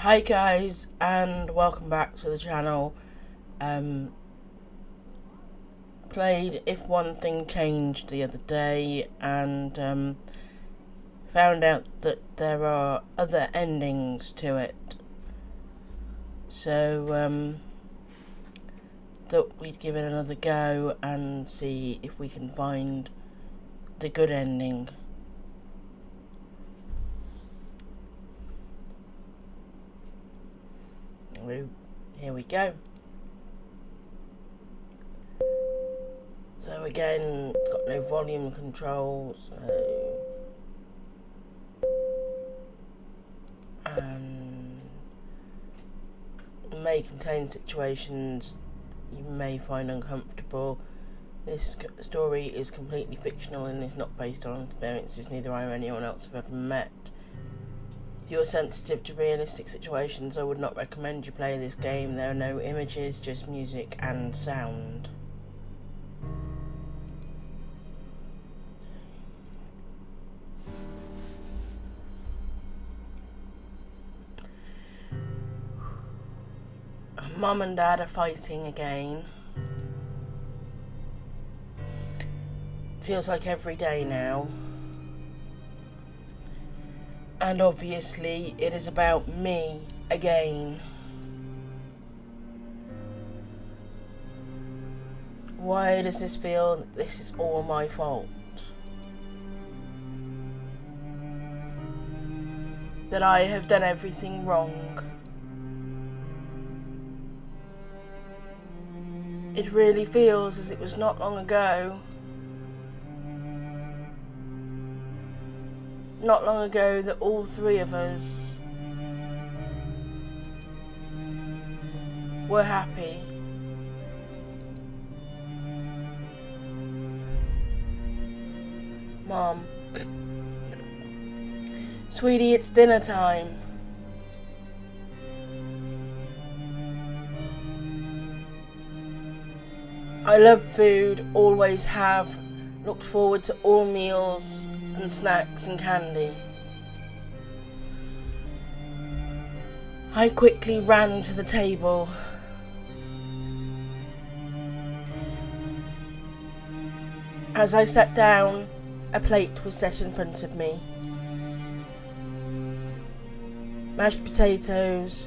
Hi guys, and welcome back to the channel. Played If One Thing Changed the other day and found out that there are other endings to it. So thought we'd give it another go and see if we can find the good ending. Here we go. So again, it's got no volume control, it may contain situations you may find uncomfortable. This story is completely fictional and is not based on experiences neither I or anyone else have ever met. If you're sensitive to realistic situations, I would not recommend you play this game. There are no images, just music and sound. Mum and Dad are fighting again. Feels like every day now. And obviously it is about me again. Why does this feel that this is all my fault? That I have done everything wrong? It really feels as it was not long ago. Not long ago that all three of us were happy. Mom. Sweetie, it's dinner time. I love food, always have, looked forward to all meals and snacks and candy. I quickly ran to the table. As I sat down, a plate was set in front of me. Mashed potatoes,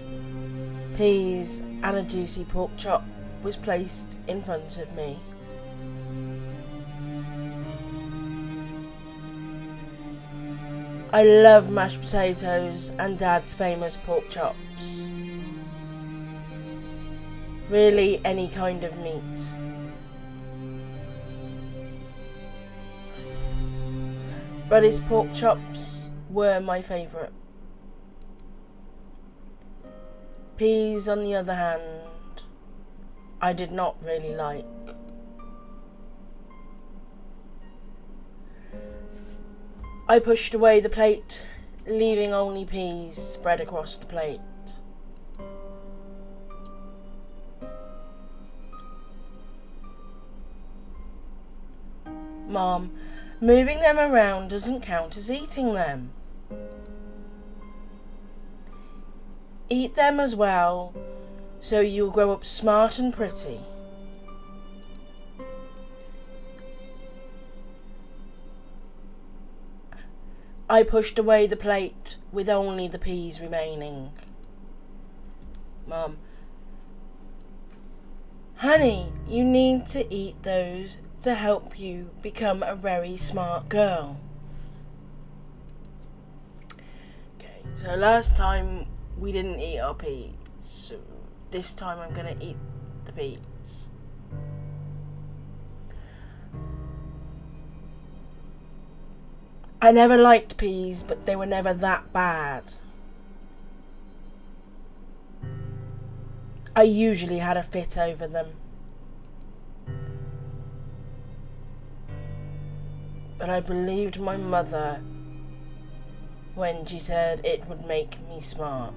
peas and a juicy pork chop was placed in front of me. I love mashed potatoes and Dad's famous pork chops. Really, any kind of meat. But his pork chops were my favourite. Peas, on the other hand, I did not really like. I pushed away the plate, leaving only peas spread across the plate. Mom, moving them around doesn't count as eating them. Eat them as well, so you'll grow up smart and pretty. I pushed away the plate with only the peas remaining. Mum. Honey, you need to eat those to help you become a very smart girl. Okay, so last time we didn't eat our peas, so this time I'm gonna eat the peas. I never liked peas, but they were never that bad. I usually had a fit over them. But I believed my mother when she said it would make me smart.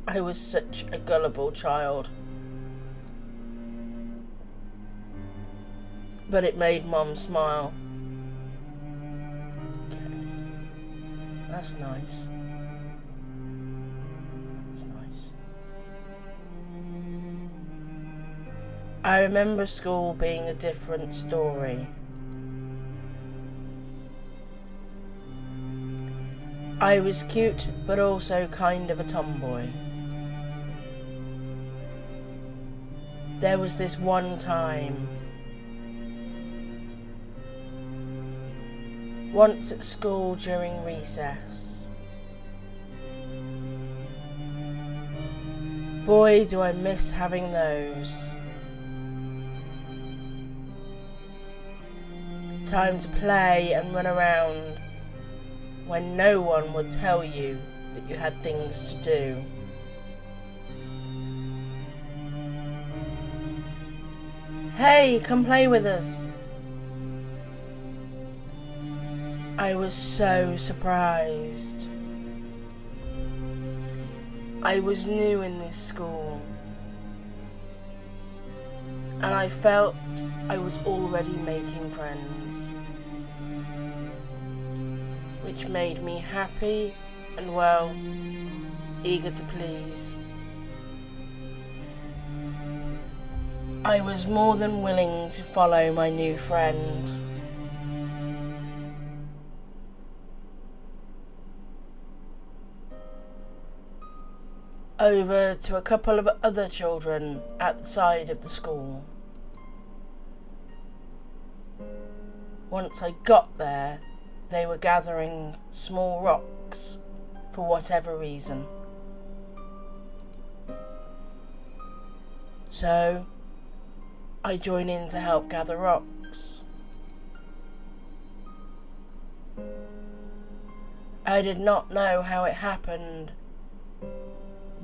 I was such a gullible child. But it made Mum smile. That's nice. That's nice. I remember school being a different story. I was cute, but also kind of a tomboy. There was this one time, once at school during recess. Boy, do I miss having those. Time to play and run around when no one would tell you that you had things to do. Hey, come play with us. I was so surprised. I was new in this school, and I felt I was already making friends, which made me happy and, well, eager to please. I was more than willing to follow my new friend. Over to a couple of other children at the side of the school. Once I got there, they were gathering small rocks for whatever reason. So, I joined in to help gather rocks. I did not know how it happened,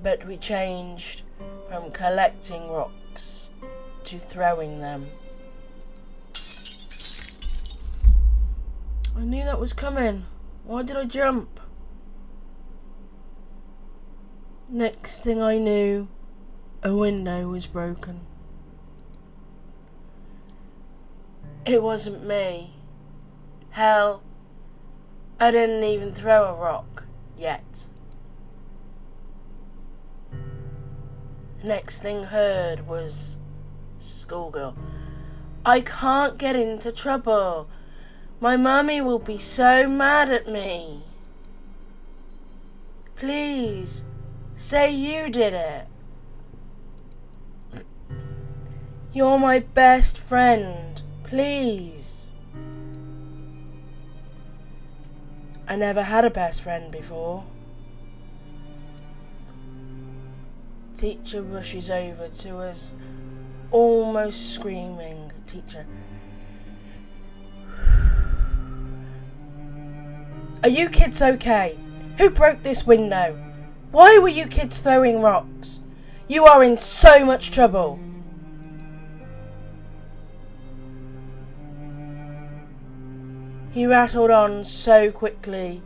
but we changed from collecting rocks to throwing them. I knew that was coming. Why did I jump? Next thing I knew, a window was broken. It wasn't me. Hell, I didn't even throw a rock yet. Next thing heard was schoolgirl. I can't get into trouble. My mummy will be so mad at me. Please, say you did it. You're my best friend. Please. I never had a best friend before. Teacher rushes over to us, almost screaming. Teacher. Are you kids okay? Who broke this window? Why were you kids throwing rocks? You are in so much trouble. He rattled on so quickly,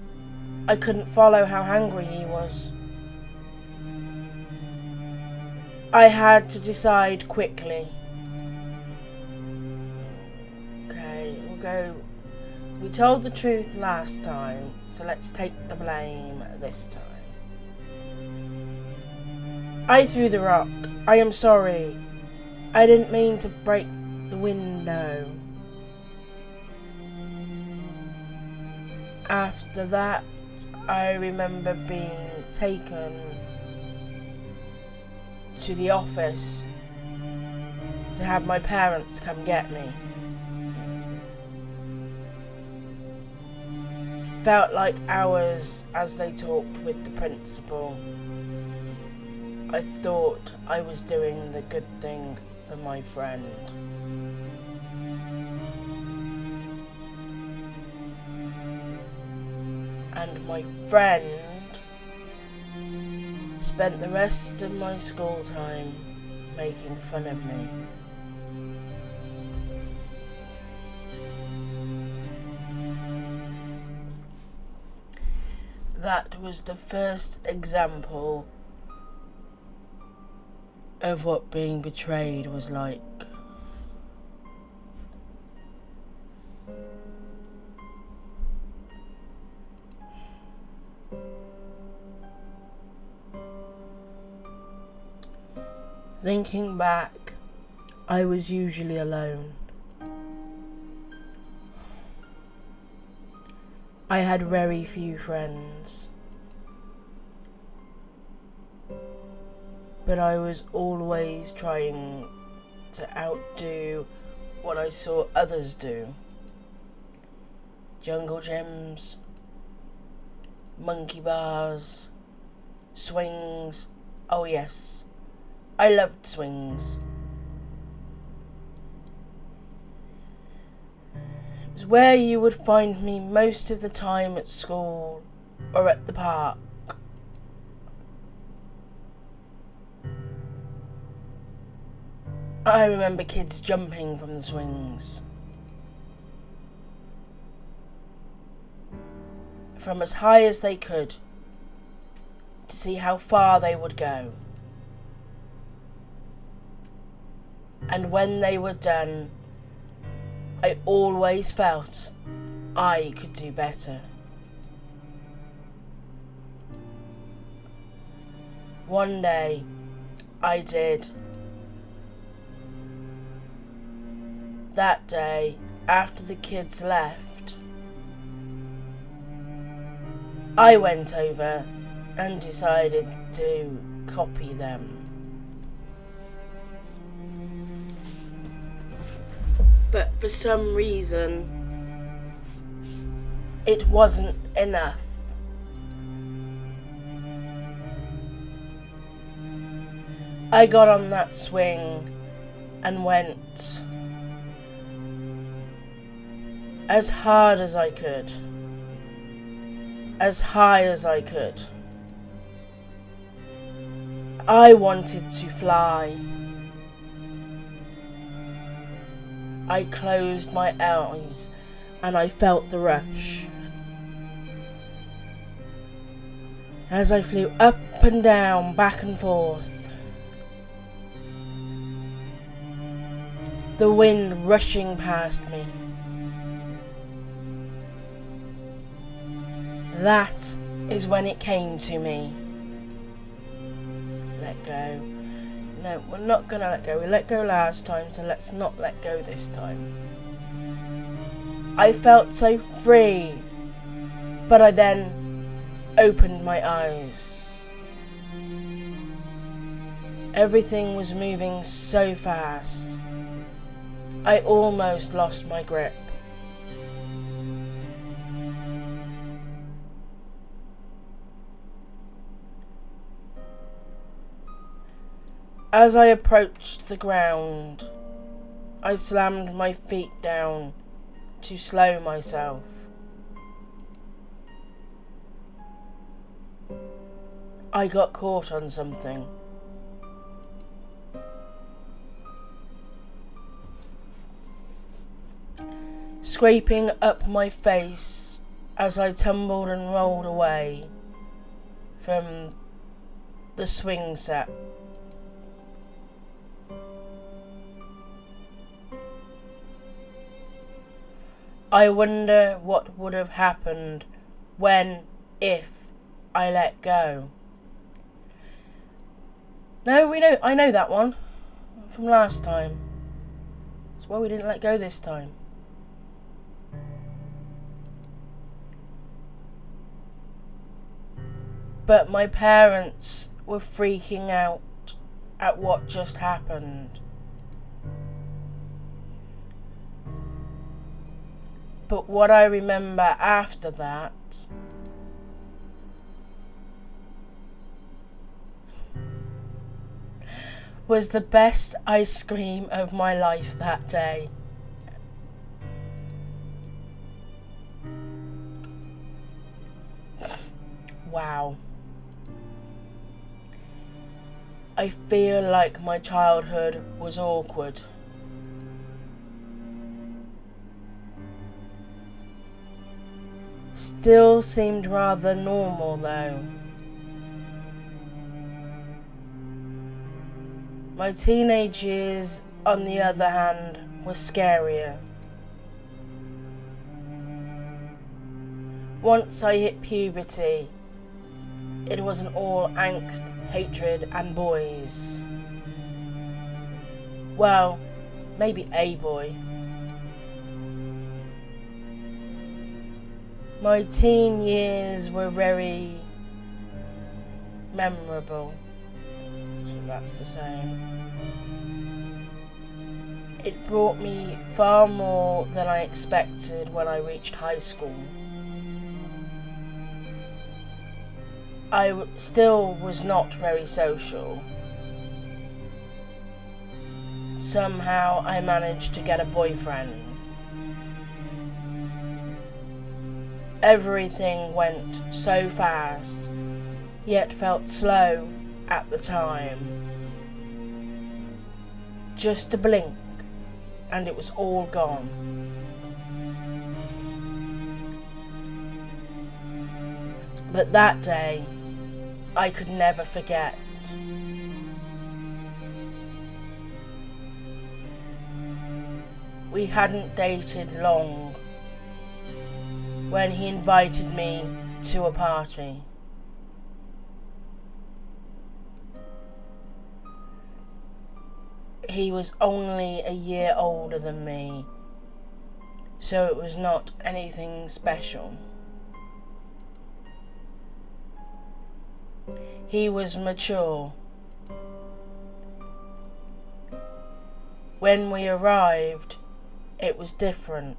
I couldn't follow how angry he was. I had to decide quickly. Okay, we'll go. We told the truth last time, so let's take the blame this time. I threw the rock. I am sorry. I didn't mean to break the window. After that, I remember being taken to the office to have my parents come get me. Felt like hours as they talked with the principal. I thought I was doing the good thing for my friend. And my friend spent the rest of my school time making fun of me. That was the first example of what being betrayed was like. Thinking back, I was usually alone. I had very few friends, but I was always trying to outdo what I saw others do. Jungle gyms, monkey bars, swings. Oh yes, I loved swings. It was where you would find me most of the time at school or at the park. I remember kids jumping from the swings from as high as they could to see how far they would go. And when they were done, I always felt I could do better. One day, I did. That day, after the kids left, I went over and decided to copy them. But for some reason, it wasn't enough. I got on that swing and went as hard as I could, as high as I could. I wanted to fly. I closed my eyes and I felt the rush as I flew up and down, back and forth. The wind rushing past me. That is when it came to me. Let go. No, we're not going to let go. We let go last time, so let's not let go this time. I felt so free, but I then opened my eyes. Everything was moving so fast. I almost lost my grip. As I approached the ground, I slammed my feet down to slow myself. I got caught on something. Scraping up my face as I tumbled and rolled away from the swing set. I wonder what would have happened when, if I let go. No, I know that one from last time. That's why we didn't let go this time. But my parents were freaking out at what just happened. But what I remember after that was the best ice cream of my life that day. Wow. I feel like my childhood was awkward. Still seemed rather normal though. My teenage years, on the other hand, were scarier. Once I hit puberty, it wasn't all angst, hatred and boys. Well, maybe a boy. My teen years were very memorable, so that's the same. It brought me far more than I expected when I reached high school. I still was not very social. Somehow I managed to get a boyfriend. Everything went so fast, yet felt slow at the time. Just a blink, and it was all gone. But that day, I could never forget. We hadn't dated long when he invited me to a party. He was only a year older than me, so it was not anything special. He was mature. When we arrived, it was different.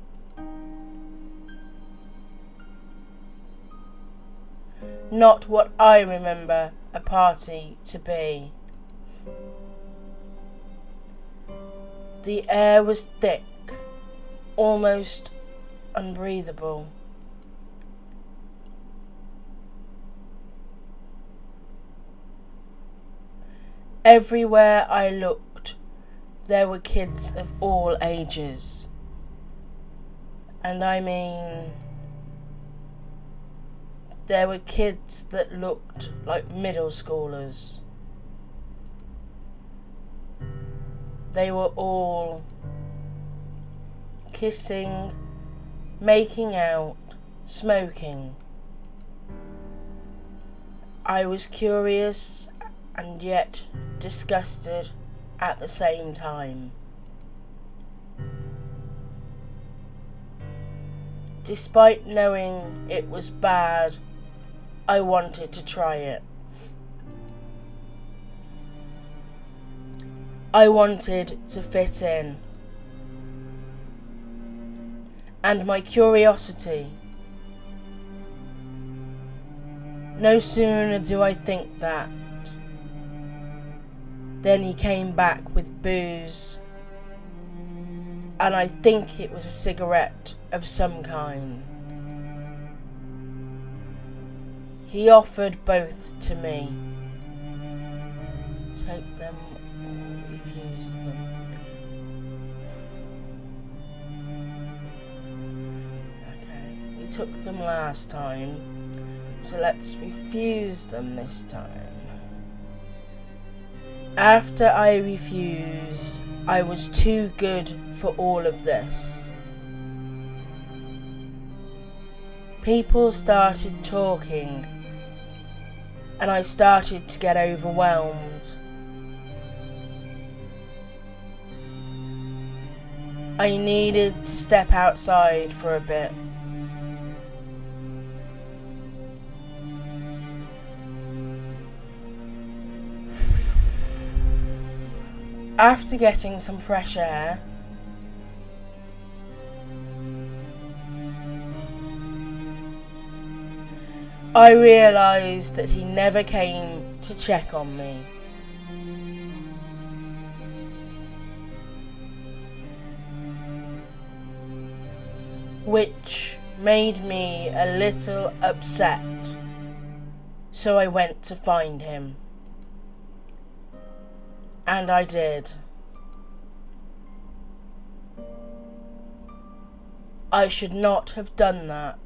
Not what I remember a party to be. The air was thick, almost unbreathable. Everywhere I looked, there were kids of all ages. And I mean, there were kids that looked like middle schoolers. They were all kissing, making out, smoking. I was curious and yet disgusted at the same time. Despite knowing it was bad, I wanted to try it. I wanted to fit in. And my curiosity. No sooner do I think that, then he came back with booze, and I think it was a cigarette of some kind. He offered both to me. Take them or refuse them. Okay, we took them last time, so let's refuse them this time. After I refused, I was too good for all of this. People started talking, and I started to get overwhelmed. I needed to step outside for a bit. After getting some fresh air, I realised that he never came to check on me. Which made me a little upset, so I went to find him. And I did. I should not have done that.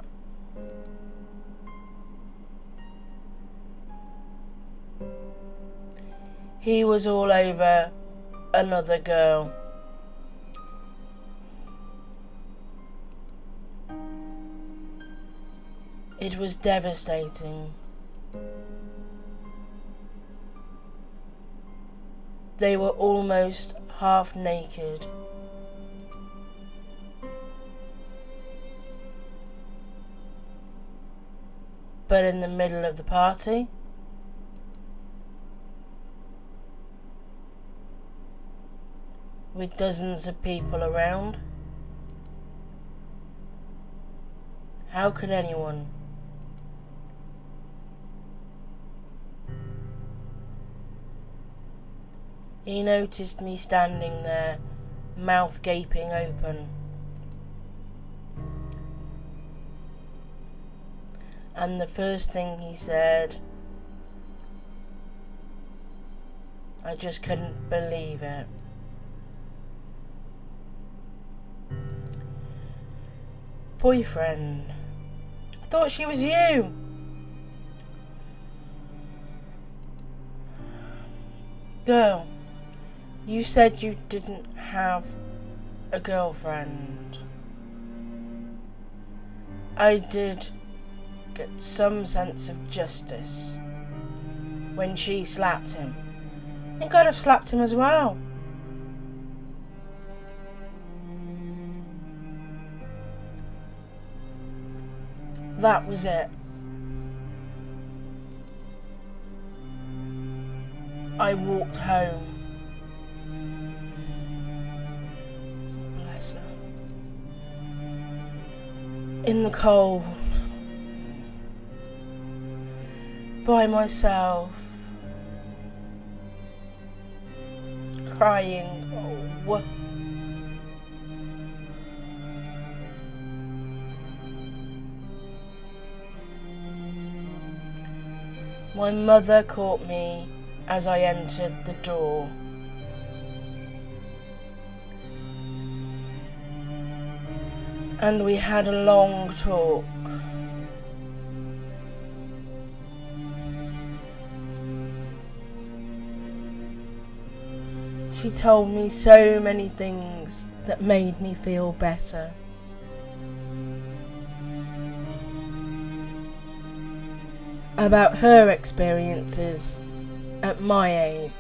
He was all over another girl. It was devastating. They were almost half naked. But in the middle of the party, with dozens of people around, how could anyone? He noticed me standing there, mouth gaping open. And the first thing he said, I just couldn't believe it. Boyfriend, I thought she was you. Girl, you said you didn't have a girlfriend. I did get some sense of justice when she slapped him. I think I'd have slapped him as well. That was it. I walked home. Bless her. In the cold. By myself. Crying. Oh. My mother caught me as I entered the door. And we had a long talk. She told me so many things that made me feel better. About her experiences at my age.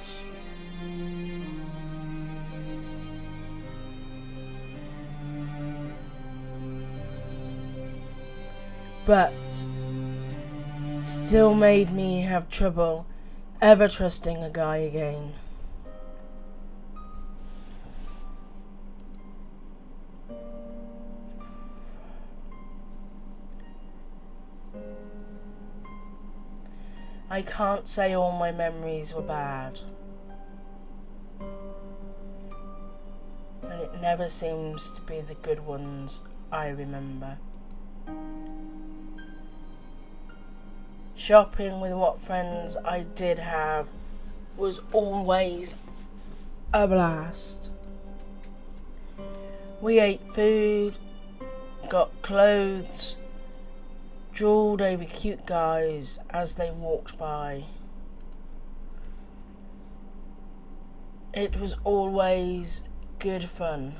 But still made me have trouble ever trusting a guy again. I can't say all my memories were bad, but it never seems to be the good ones I remember. Shopping with what friends I did have was always a blast. We ate food, got clothes, drooled over cute guys as they walked by. It was always good fun.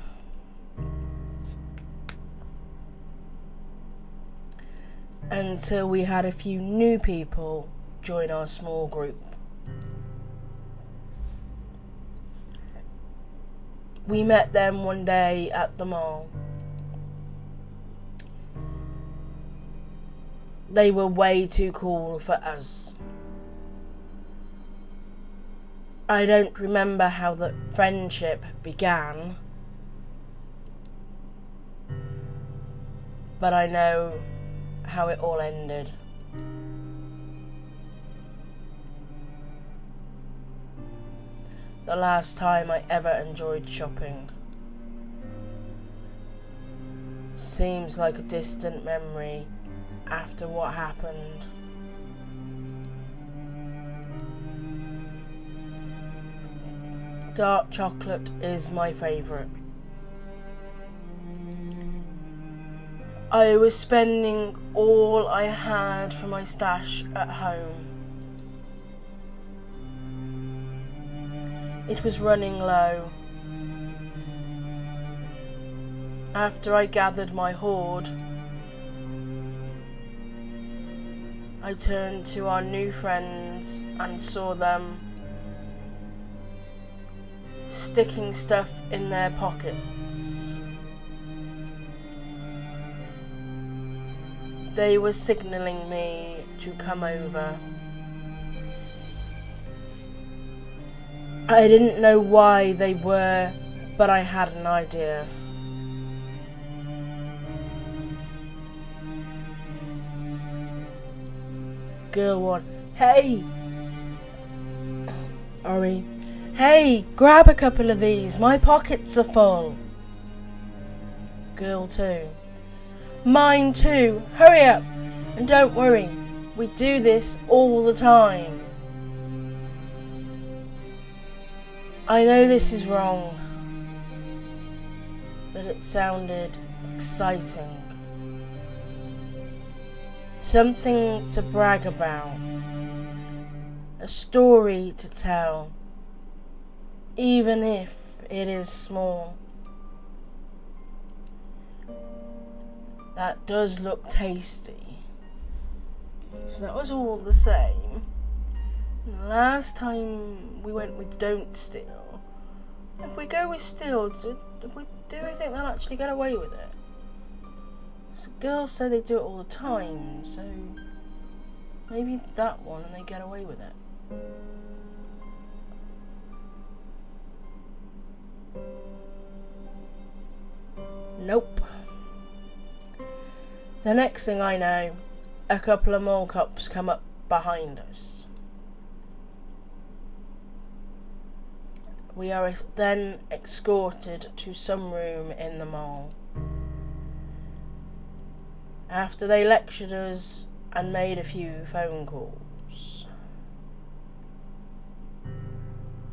Until we had a few new people join our small group. We met them one day at the mall. They were way too cool for us. I don't remember how the friendship began, but I know how it all ended. The last time I ever enjoyed shopping seems like a distant memory after what happened. Dark chocolate is my favourite. I was spending all I had for my stash at home. It was running low. After I gathered my hoard, I turned to our new friends and saw them sticking stuff in their pockets. They were signalling me to come over. I didn't know why they were, but I had an idea. Girl 1, hey! Ori, hey, grab a couple of these, my pockets are full. Girl 2, mine too, hurry up, and don't worry, we do this all the time. I know this is wrong, but it sounded exciting. Something to brag about. A story to tell, even if it is small. That does look tasty. So that was all the same. Last time we went with don't steal. If we go with steal, do we think they'll actually get away with it? So girls say they do it all the time, so maybe that one and they get away with it. Nope. The next thing I know, a couple of mall cops come up behind us. We are then escorted to some room in the mall. After they lectured us and made a few phone calls,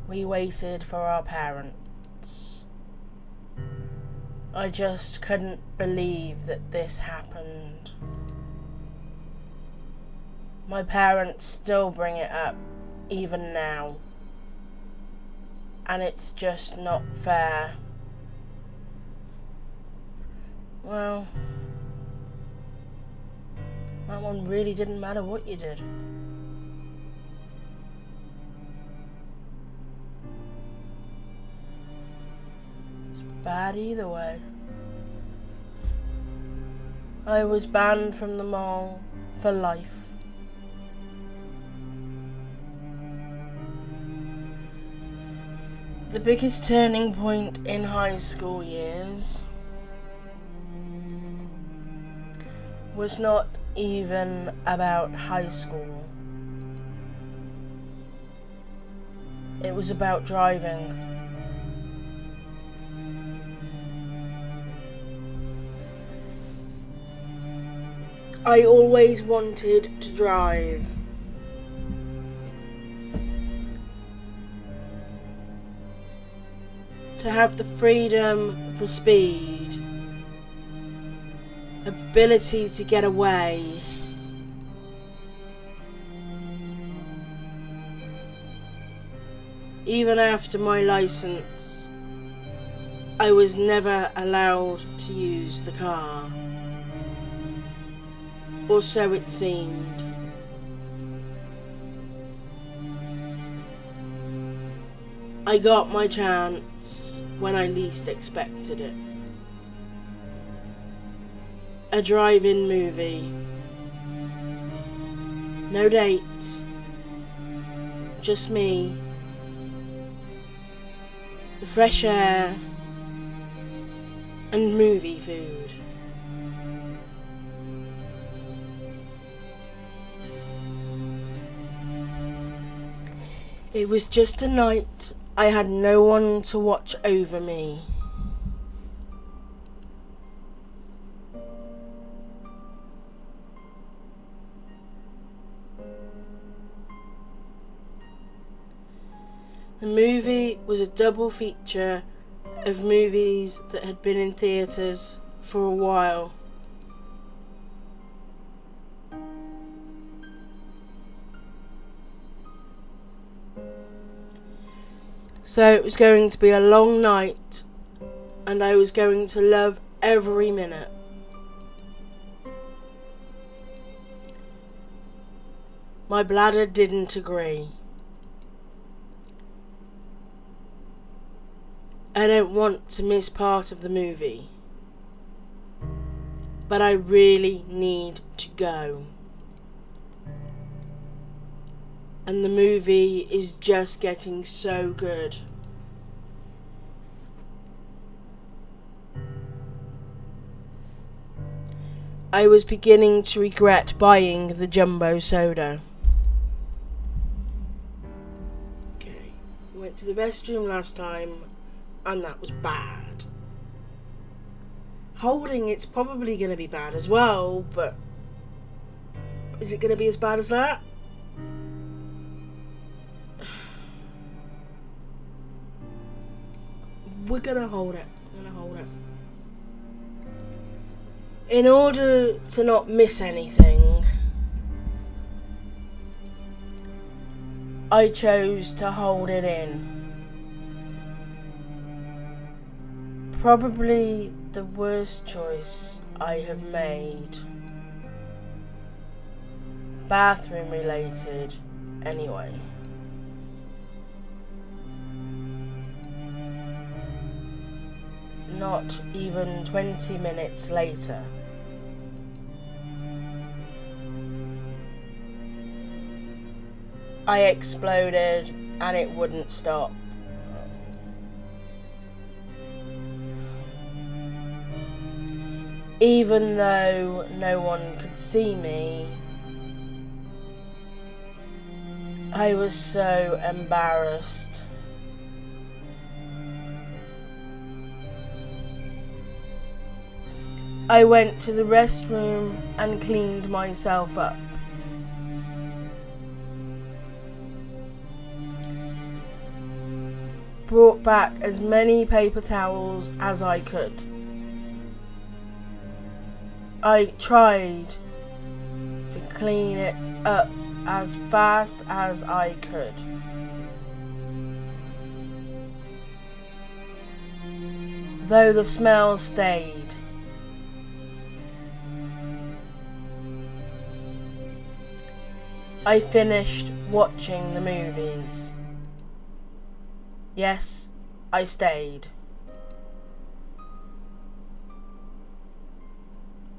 we waited for our parents. I just couldn't believe that this happened. My parents still bring it up, even now. And it's just not fair. Well, that one really didn't matter what you did. It's bad either way. I was banned from the mall for life. The biggest turning point in high school years was not even about high school. It was about driving. I always wanted to drive. To have the freedom, the speed, ability to get away. Even after my license, I was never allowed to use the car. Or so it seemed. I got my chance when I least expected it. A drive-in movie. No date. Just me. The fresh air. And movie food. It was just a night. I had no one to watch over me. The movie was a double feature of movies that had been in theatres for a while. So it was going to be a long night, and I was going to love every minute. My bladder didn't agree. I don't want to miss part of the movie, but I really need to go. And the movie is just getting so good. I was beginning to regret buying the jumbo soda. Okay, we went to the restroom last time, and that was bad. Holding it's probably going to be bad as well, but is it going to be as bad as that? We're going to hold it. In order to not miss anything, I chose to hold it in. Probably the worst choice I have made. Bathroom related, anyway. Not even 20 minutes later, I exploded and it wouldn't stop. Even though no one could see me, I was so embarrassed. I went to the restroom and cleaned myself up. Brought back as many paper towels as I could. I tried to clean it up as fast as I could. Though the smell stayed. I finished watching the movies. Yes, I stayed.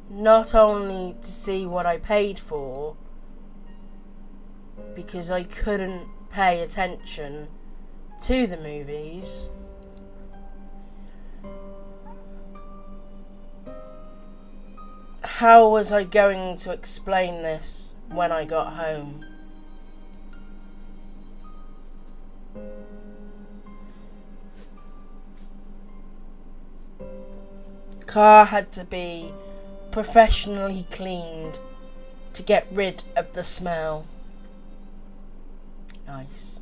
Not only to see what I paid for, because I couldn't pay attention to the movies, how was I going to explain this when I got home? Car had to be professionally cleaned to get rid of the smell. Nice.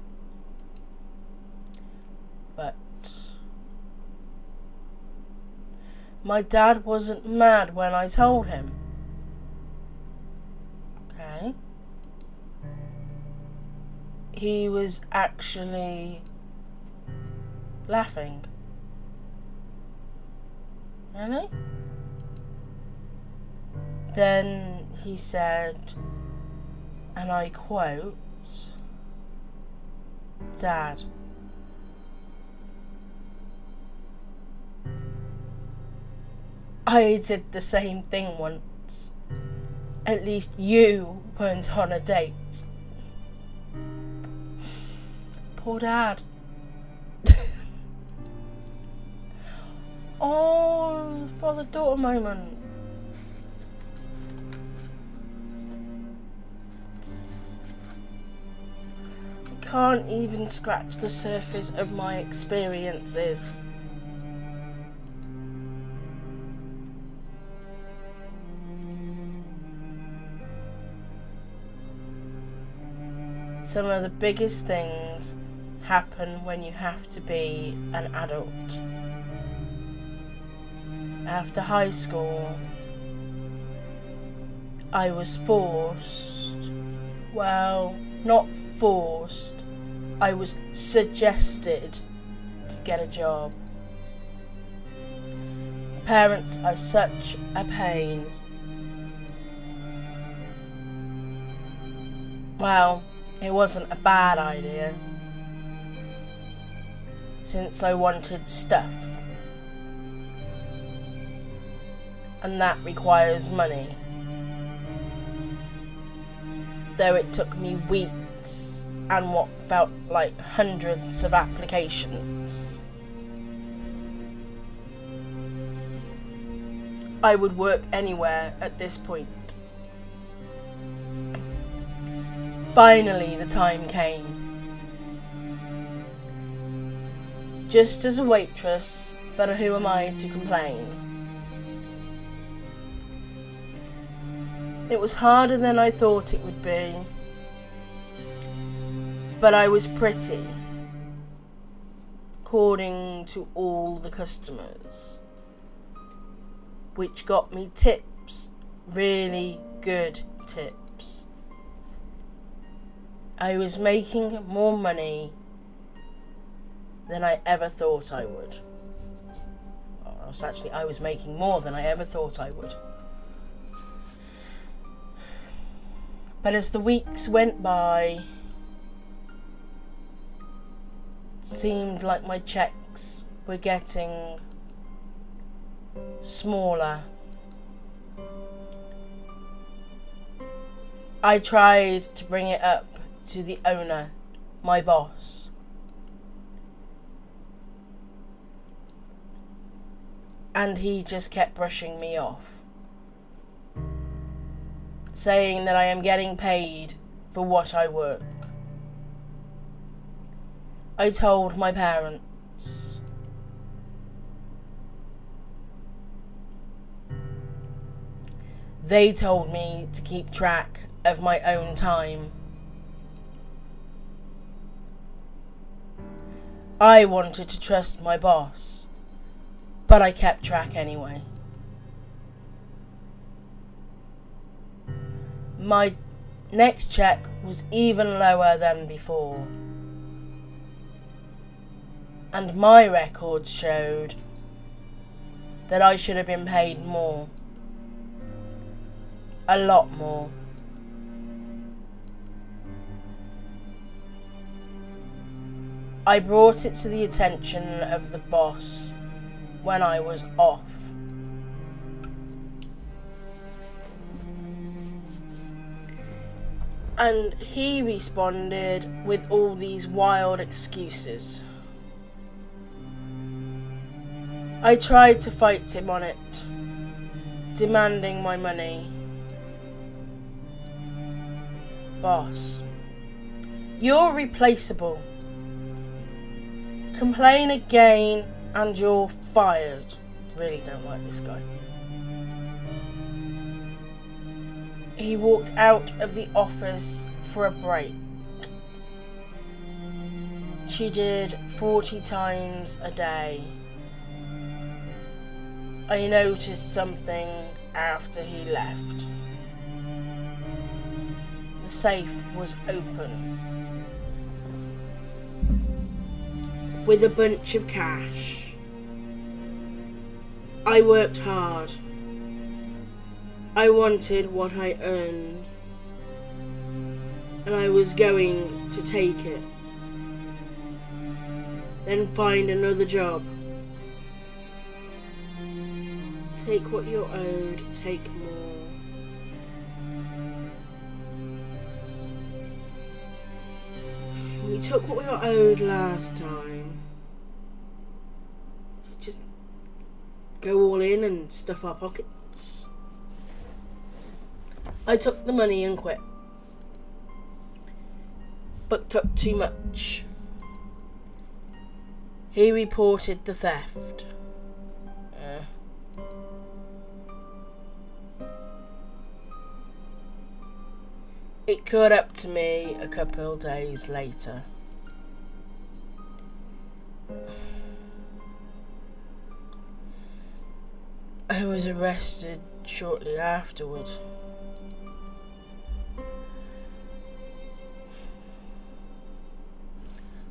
But my dad wasn't mad when I told him. Okay. He was actually laughing. Really? Then he said, and I quote, "Dad, I did the same thing once. At least you weren't on a date." Poor Dad. Oh, father-daughter moment. I can't even scratch the surface of my experiences. Some of the biggest things happen when you have to be an adult. After high school, I was forced, well, not forced, I was suggested to get a job. Parents are such a pain. Well, it wasn't a bad idea. since I wanted stuff. And that requires money. Though it took me weeks and what felt like hundreds of applications. I would work anywhere at this point. Finally, the time came. Just as a waitress, but who am I to complain? It was harder than I thought it would be, but I was pretty, according to all the customers, which got me tips, really good tips. I was making more money than I ever thought I would. I was making more than I ever thought I would. But as the weeks went by, it seemed like my checks were getting smaller. I tried to bring it up to the owner, my boss. And he just kept brushing me off, saying that I am getting paid for what I work. I told my parents. They told me to keep track of my own time. I wanted to trust my boss, but I kept track anyway. My next check was even lower than before, and my records showed that I should have been paid more. A lot more. I brought it to the attention of the boss when I was off. And he responded with all these wild excuses. I tried to fight him on it, demanding my money. Boss, you're replaceable. Complain again and you're fired. Really don't like this guy. He walked out of the office for a break. She did 40 times a day. I noticed something after he left. The safe was open, with a bunch of cash. I worked hard. I wanted what I earned, and I was going to take it, then find another job. Take what you're owed, take more. We took what we were owed last time. Just go all in and stuff our pockets. I took the money and quit, but took too much. He reported the theft. It caught up to me a couple of days later. I was arrested shortly afterward.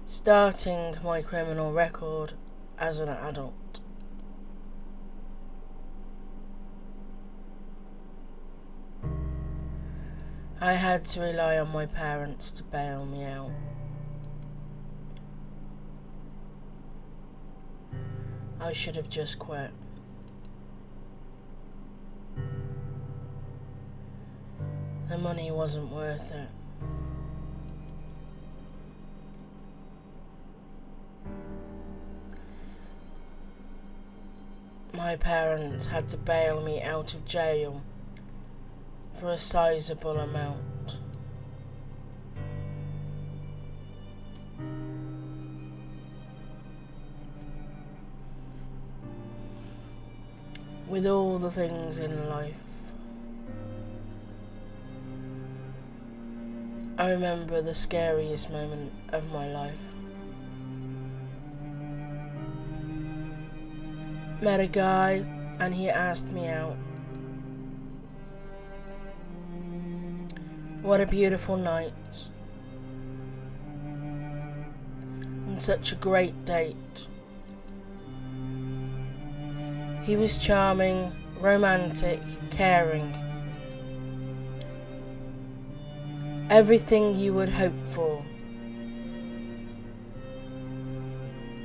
Starting my criminal record as an adult. I had to rely on my parents to bail me out. I should have just quit. The money wasn't worth it. My parents had to bail me out of jail for a sizable amount. With all the things in life, I remember the scariest moment of my life. Met a guy and he asked me out. What a beautiful night. And such a great date. He was charming, romantic, caring. Everything you would hope for.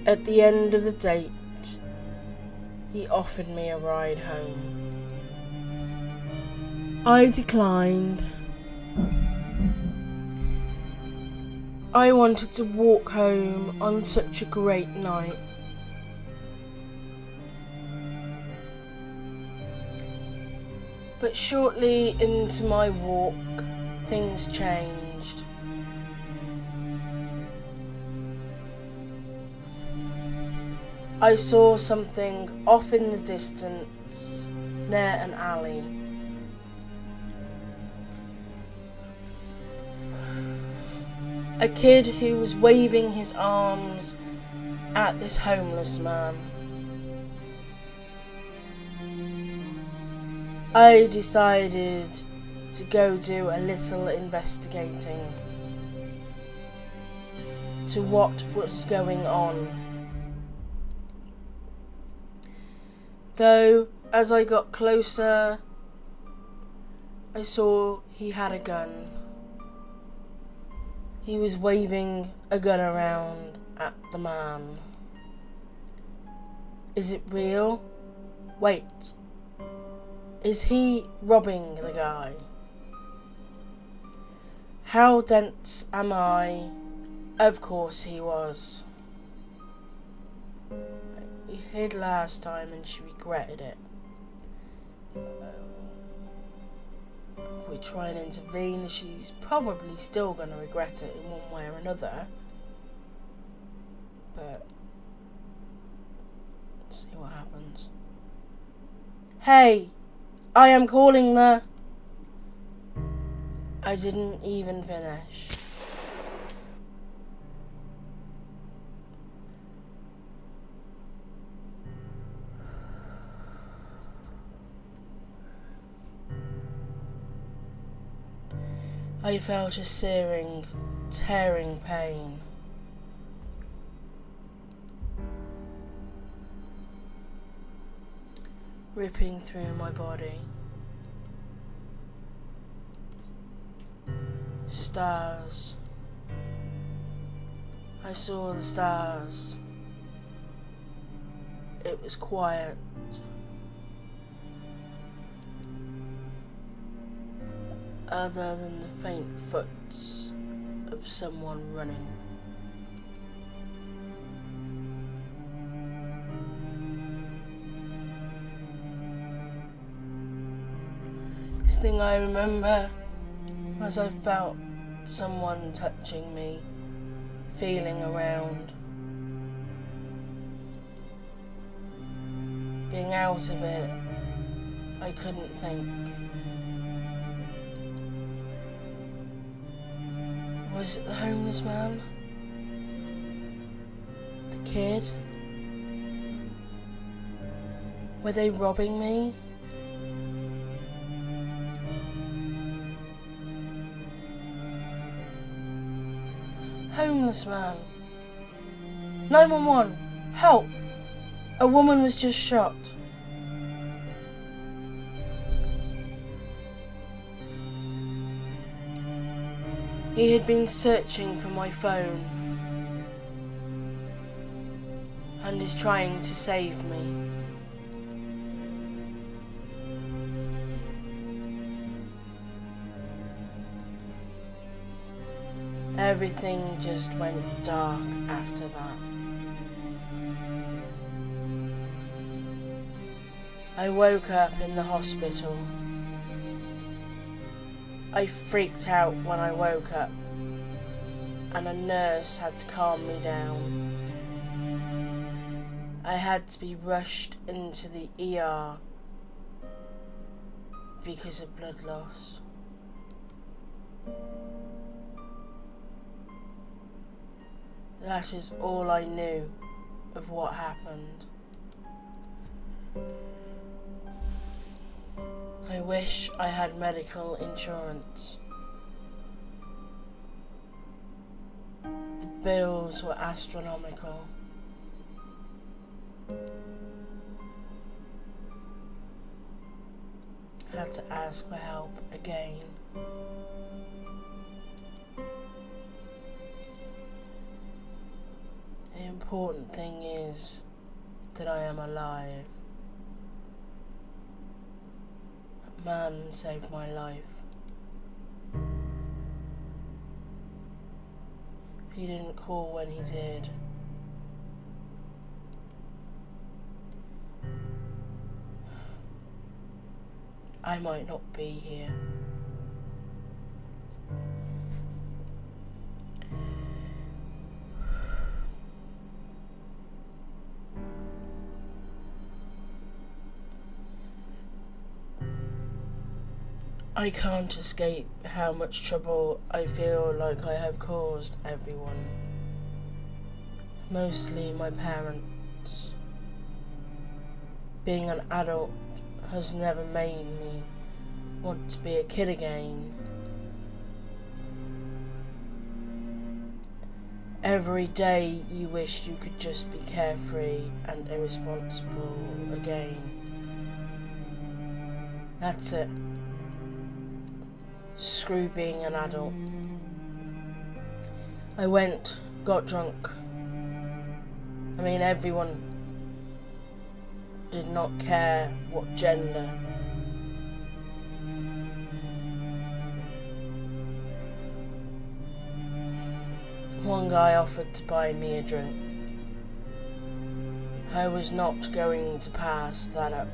At the end of the date, he offered me a ride home. I declined. I wanted to walk home on such a great night. But shortly into my walk, things changed. I saw something off in the distance, near an alley. A kid who was waving his arms at this homeless man. I decided to go do a little investigating to what was going on. Though, as I got closer, I saw he had a gun. He was waving a gun around at the man. Is it real? Wait. Is he robbing the guy? How dense am I? Of course he was. We hid last time and she regretted it. If we try and intervene, she's probably still going to regret it in one way or another. But let's see what happens. Hey! I am calling the... I didn't even finish. I felt a searing, tearing pain. Ripping through my body. Stars. I saw the stars. It was quiet. Other than the faint foots of someone running. Next thing I remember was I felt someone touching me, feeling around. Being out of it, I couldn't think. Was it the homeless man? The kid? Were they robbing me? Homeless man. 911. Help! A woman was just shot. He had been searching for my phone. and is trying to save me. Everything just went dark after that. I woke up in the hospital. I freaked out when I woke up, and a nurse had to calm me down. I had to be rushed into the ER because of blood loss. That is all I knew of what happened. I wish I had medical insurance. The bills were astronomical. Had to ask for help again. The important thing is that I am alive. A man saved my life. He didn't call when he did. I might not be here. I can't escape how much trouble I feel like I have caused everyone. Mostly my parents. Being an adult has never made me want to be a kid again. Every day you wish you could just be carefree and irresponsible again. That's it. Screw being an adult. I went, got drunk. I mean, everyone did not care what gender. One guy offered to buy me a drink. I was not going to pass that up.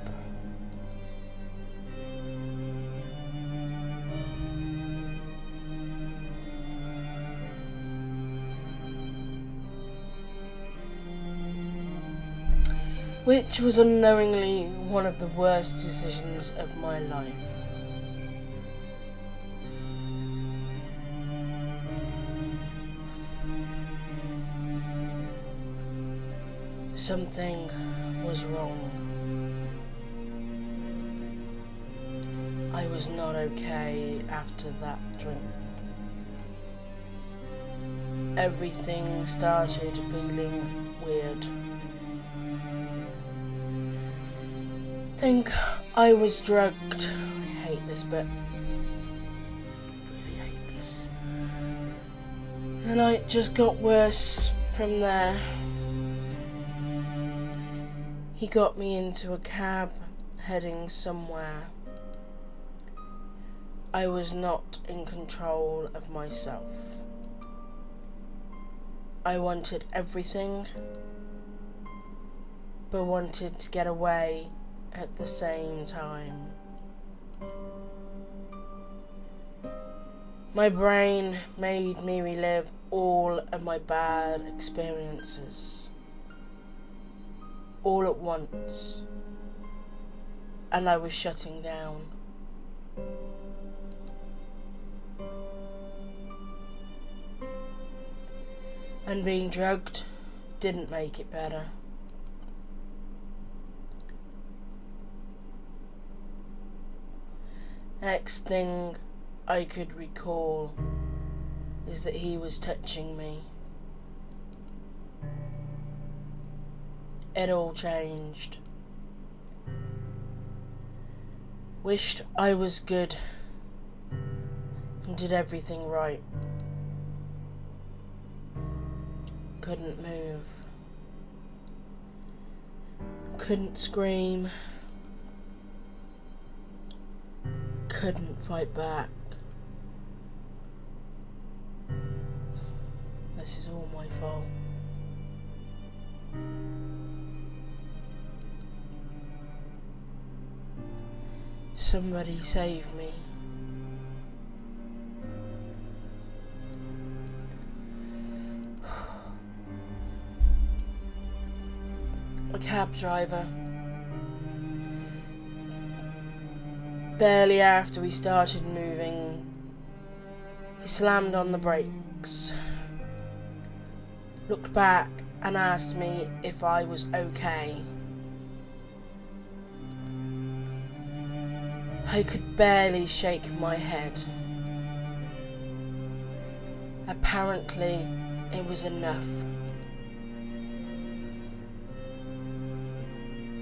Which was unknowingly one of the worst decisions of my life. Something was wrong. I was not okay after that drink. Everything started feeling weird. Think I was drugged. I hate this bit. Really hate this. And it just got worse from there. He got me into a cab heading somewhere. I was not in control of myself. I wanted everything, but wanted to get away at the same time. My brain made me relive all of my bad experiences, all at once, and I was shutting down. And being drugged didn't make it better. Next thing I could recall is that he was touching me. It all changed. Wished I was good and did everything right. Couldn't move. Couldn't scream. Couldn't fight back. This is all my fault. Somebody save me. A cab driver. Barely after we started moving, he slammed on the brakes, looked back and asked me if I was okay. I could barely shake my head. Apparently, it was enough.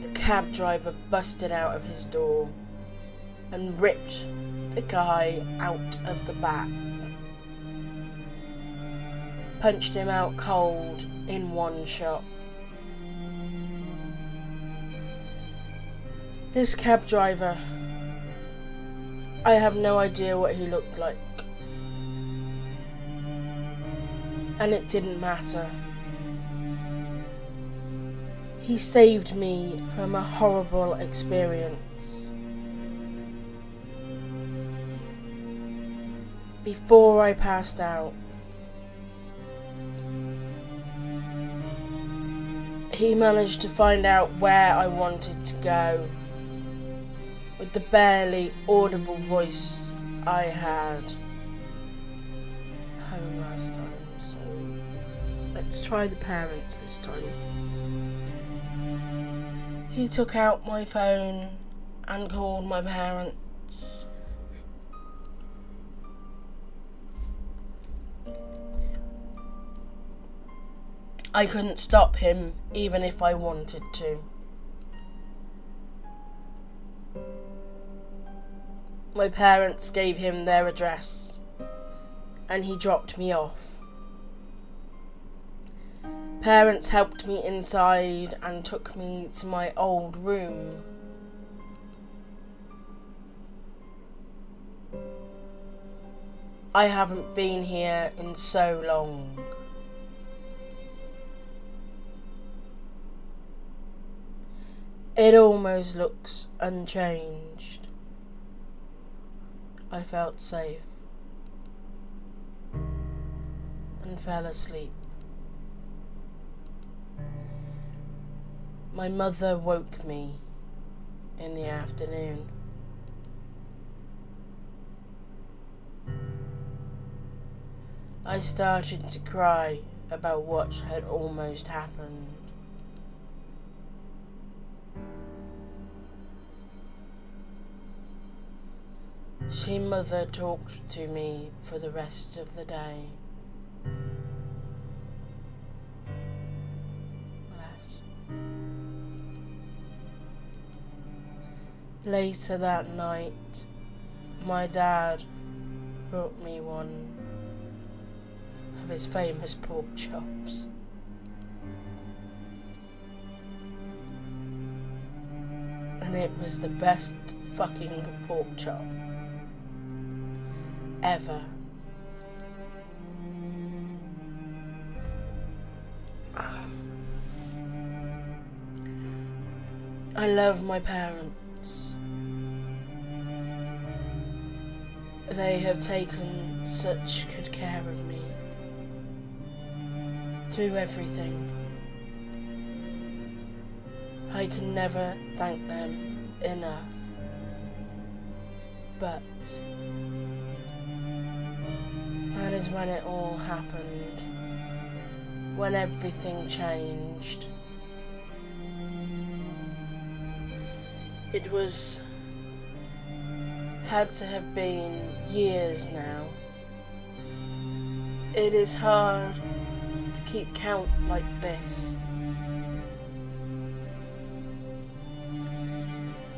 The cab driver busted out of his door and ripped the guy out of the back. Punched him out cold in one shot. This cab driver, I have no idea what he looked like. And it didn't matter. He saved me from a horrible experience. Before I passed out, he managed to find out where I wanted to go with the barely audible voice I had home last time. So let's try the parents this time. He took out my phone and called my parents. I couldn't stop him, even if I wanted to. My parents gave him their address, and he dropped me off. Parents helped me inside and took me to my old room. I haven't been here in so long. It almost looks unchanged. I felt safe and fell asleep. My mother woke me in the afternoon. I started to cry about what had almost happened. Mother talked to me for the rest of the day. Bless. Later that night, my dad brought me one of his famous pork chops. And it was the best fucking pork chop ever. I love my parents. They have taken such good care of me through everything. I can never thank them enough. But that is when it all happened, when everything changed. It had to have been years now. It is hard to keep count like this.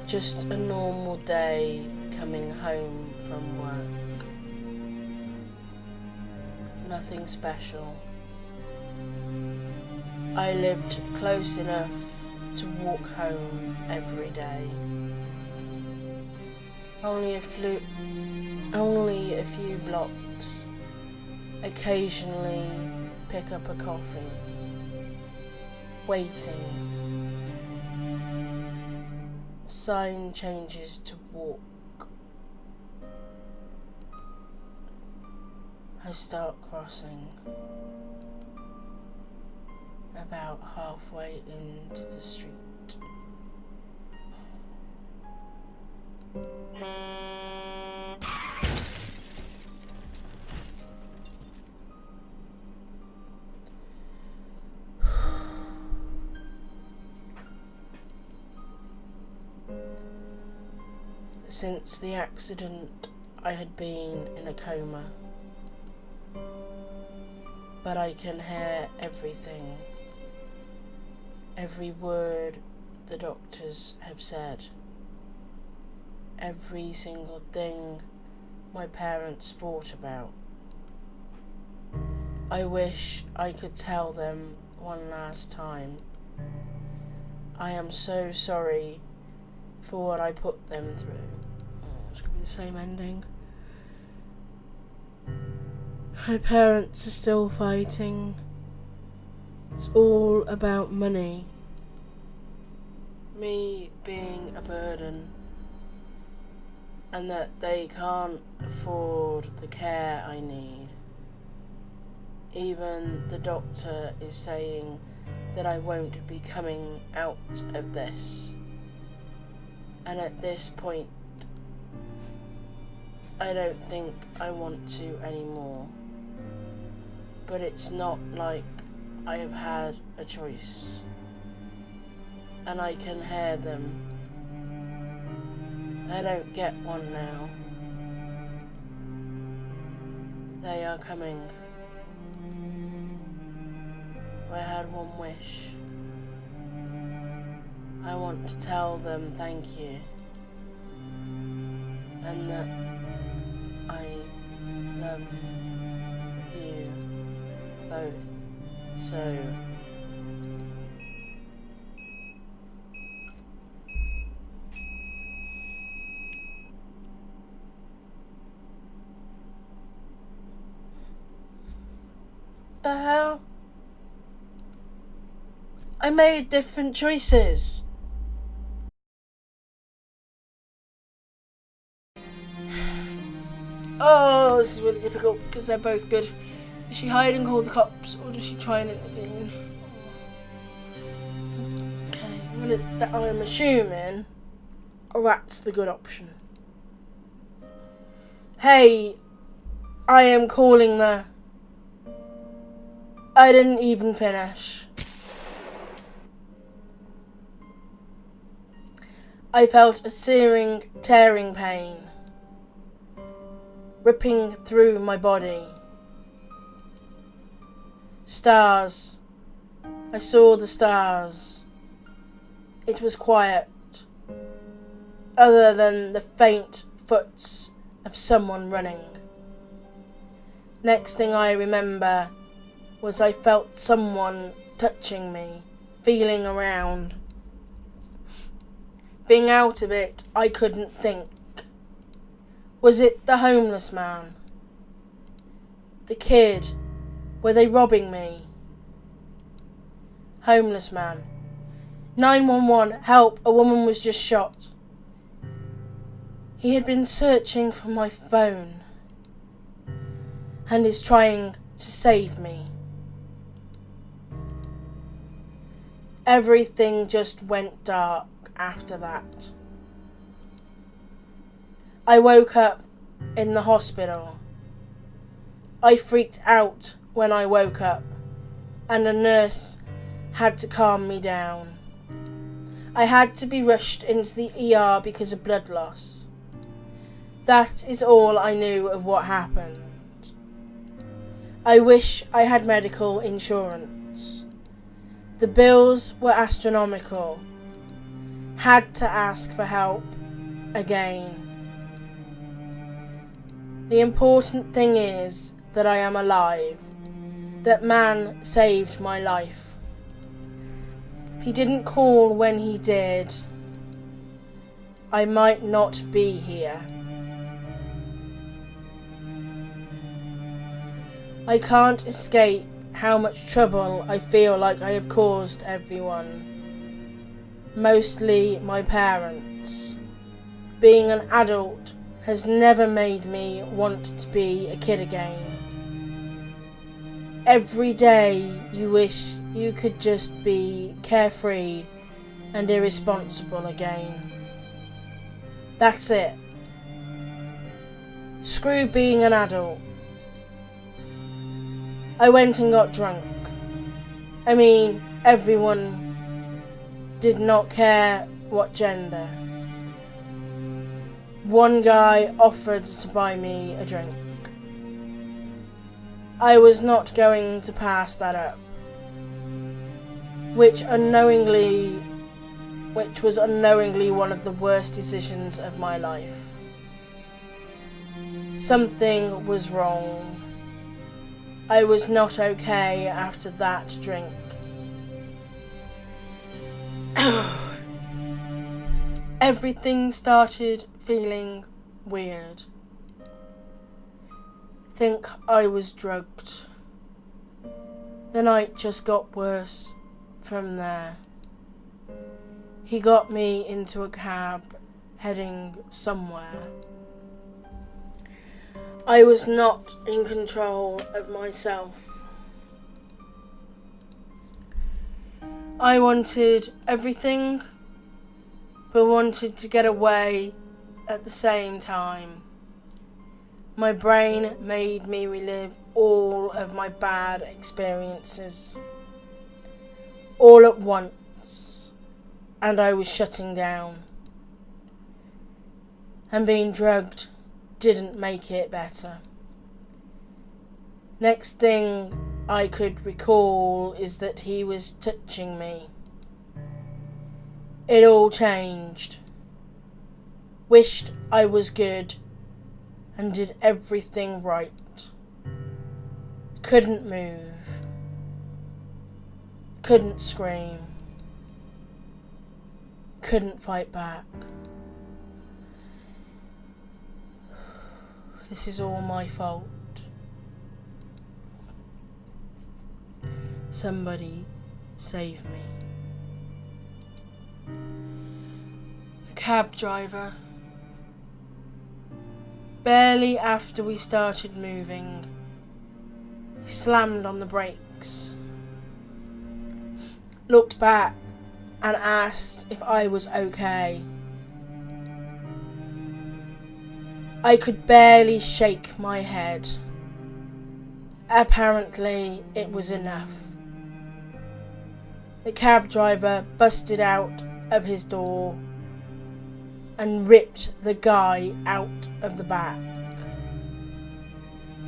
Just a normal day coming home from work. Nothing special. I lived close enough to walk home every day. Only a few blocks. Occasionally pick up a coffee. Waiting. Sign changes to walk. I start crossing. About halfway into the street. Since the accident, I had been in a coma, but I can hear everything, every word the doctors have said, every single thing my parents thought about. I wish I could tell them one last time, I am so sorry for what I put them through. It's going to be the same ending. My parents are still fighting. It's all about money. Me being a burden. And that they can't afford the care I need. Even the doctor is saying that I won't be coming out of this. And at this point, I don't think I want to anymore. But it's not like I have had a choice. And I can hear them. I don't get one now. They are coming. I had one wish. I want to tell them thank you. And that I love you both so. The hell? I made different choices. Oh, this is really difficult because they're both good. Does she hide and call the cops, or does she try and intervene? Okay, I'm assuming that's the good option. Hey, I am calling the... I didn't even finish. I felt a searing, tearing pain ripping through my body. Stars. I saw the stars. It was quiet, other than the faint foots of someone running. Next thing I remember was I felt someone touching me, feeling around. Being out of it, I couldn't think. Was it the homeless man? The kid? Were they robbing me? Homeless man. 911, help, a woman was just shot. He had been searching for my phone and is trying to save me. Everything just went dark after that. I woke up in the hospital. I freaked out when I woke up, and a nurse had to calm me down. I had to be rushed into the ER because of blood loss. That is all I knew of what happened. I wish I had medical insurance. The bills were astronomical. Had to ask for help again. The important thing is that I am alive, that man saved my life. If he didn't call when he did, I might not be here. I can't escape how much trouble I feel like I have caused everyone. Mostly my parents. Being an adult has never made me want to be a kid again. Every day you wish you could just be carefree and irresponsible again. That's it. Screw being an adult. I went and got drunk. I mean, everyone did not care what gender. One guy offered to buy me a drink. I was not going to pass that up, which was unknowingly one of the worst decisions of my life. Something was wrong. I was not okay after that drink. Everything started feeling weird. Think I was drugged. The night just got worse from there. He got me into a cab heading somewhere. I was not in control of myself. I wanted everything, but wanted to get away at the same time. My brain made me relive all of my bad experiences all at once, and I was shutting down. And being drugged didn't make it better. Next thing I could recall is that he was touching me. It all changed. Wished I was good and did everything right. Couldn't move. Couldn't scream. Couldn't fight back. This is all my fault. Somebody save me. The cab driver. Barely after we started moving, he slammed on the brakes, looked back and asked if I was okay. I could barely shake my head. Apparently, it was enough. The cab driver busted out of his door and ripped the guy out of the back.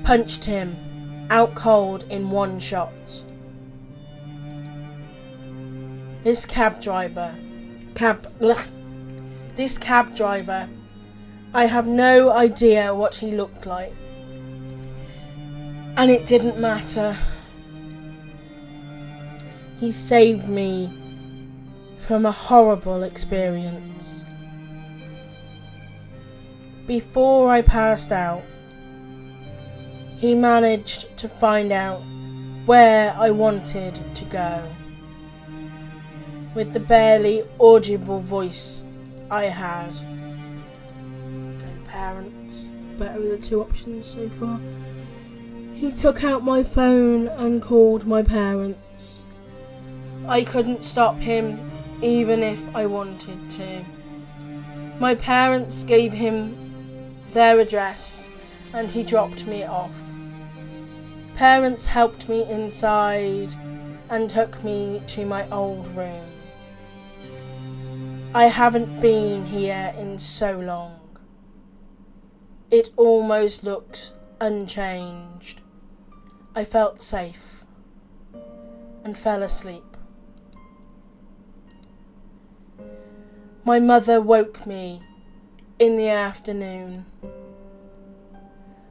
Punched him out cold in one shot. This cab driver, I have no idea what he looked like. And it didn't matter. He saved me from a horrible experience. Before I passed out, he managed to find out where I wanted to go. With the barely audible voice I had. Parents, better of the two options so far. He took out my phone and called my parents. I couldn't stop him, even if I wanted to. My parents gave him their address and he dropped me off. Parents helped me inside and took me to my old room. I haven't been here in so long. It almost looks unchanged. I felt safe and fell asleep. My mother woke me in the afternoon.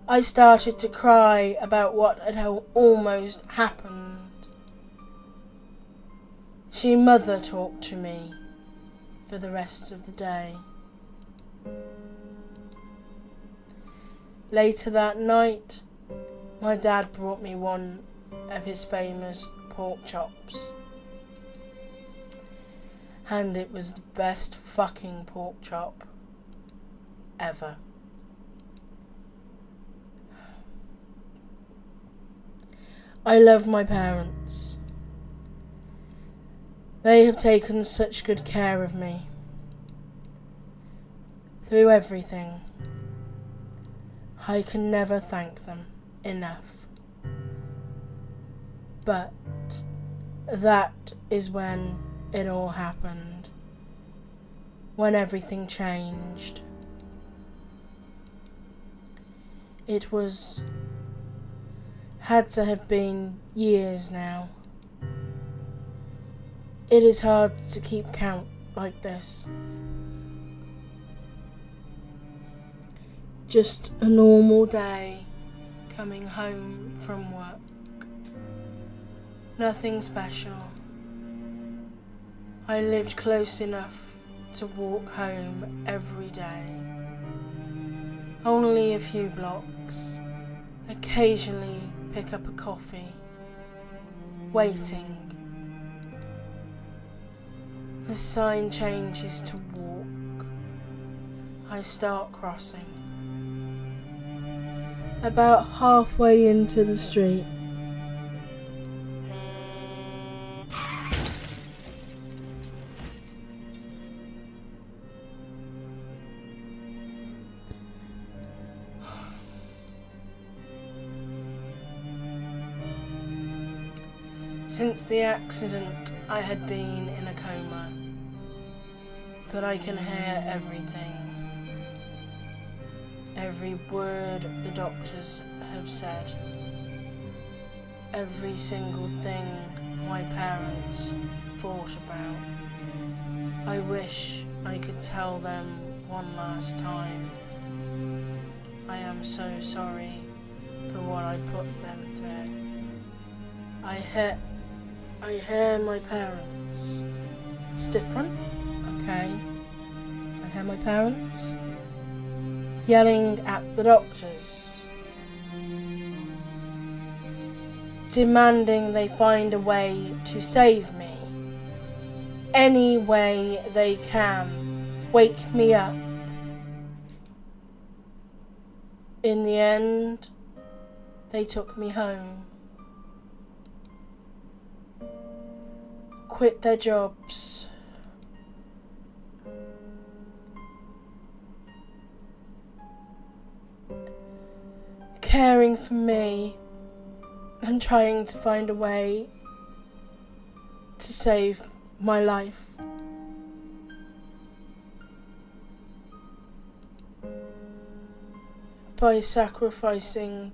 I started to cry about what had almost happened. She mother talked to me for the rest of the day. Later that night, my dad brought me one of his famous pork chops. And it was the best fucking pork chop ever. I love my parents. They have taken such good care of me through everything. I can never thank them enough. But that is when it all happened. When everything changed. It had to have been years now. It is hard to keep count like this. Just a normal day, coming home from work. Nothing special. I lived close enough to walk home every day. Only a few blocks. Occasionally pick up a coffee. Waiting. The sign changes to walk. I start crossing. About halfway into the street, since the accident, I had been in a coma, but I can hear everything. Every word the doctors have said. Every single thing my parents thought about. I wish I could tell them one last time. I am so sorry for what I put them through. I hear my parents. It's different, okay? I hear my parents yelling at the doctors, demanding they find a way to save me. Any way they can, wake me up. In the end, they took me home. Quit their jobs. Caring for me and trying to find a way to save my life. By sacrificing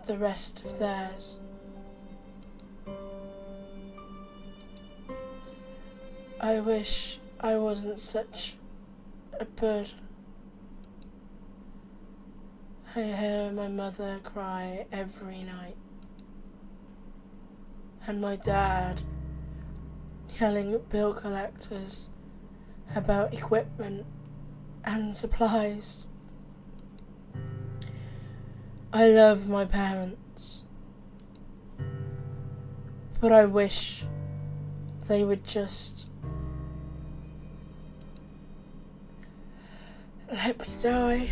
the rest of theirs. I wish I wasn't such a burden. I hear my mother cry every night. And my dad yelling at bill collectors about equipment and supplies. I love my parents, but I wish they would just let me die.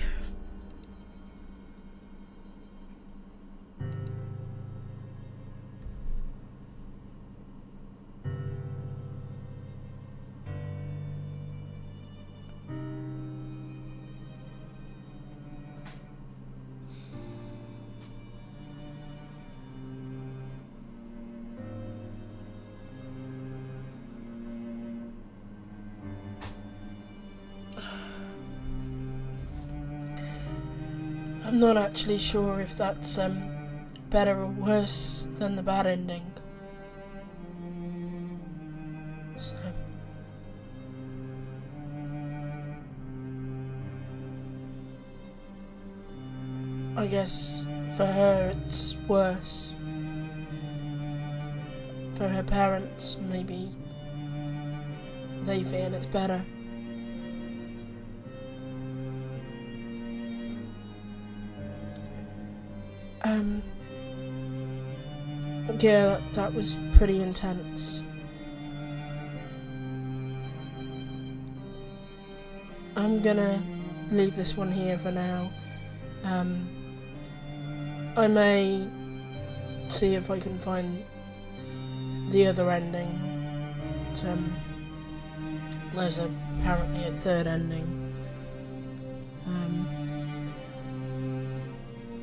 I'm not actually sure if that's better or worse than the bad ending. So I guess for her it's worse. For her parents, maybe they feel it's better. Yeah, that was pretty intense. I'm gonna leave this one here for now. I may see if I can find the other ending. But, there's apparently a third ending.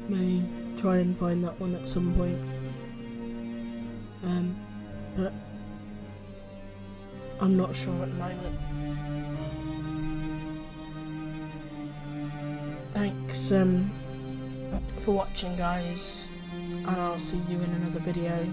May try and find that one at some point. But I'm not sure at the moment. Thanks for watching, guys, and I'll see you in another video.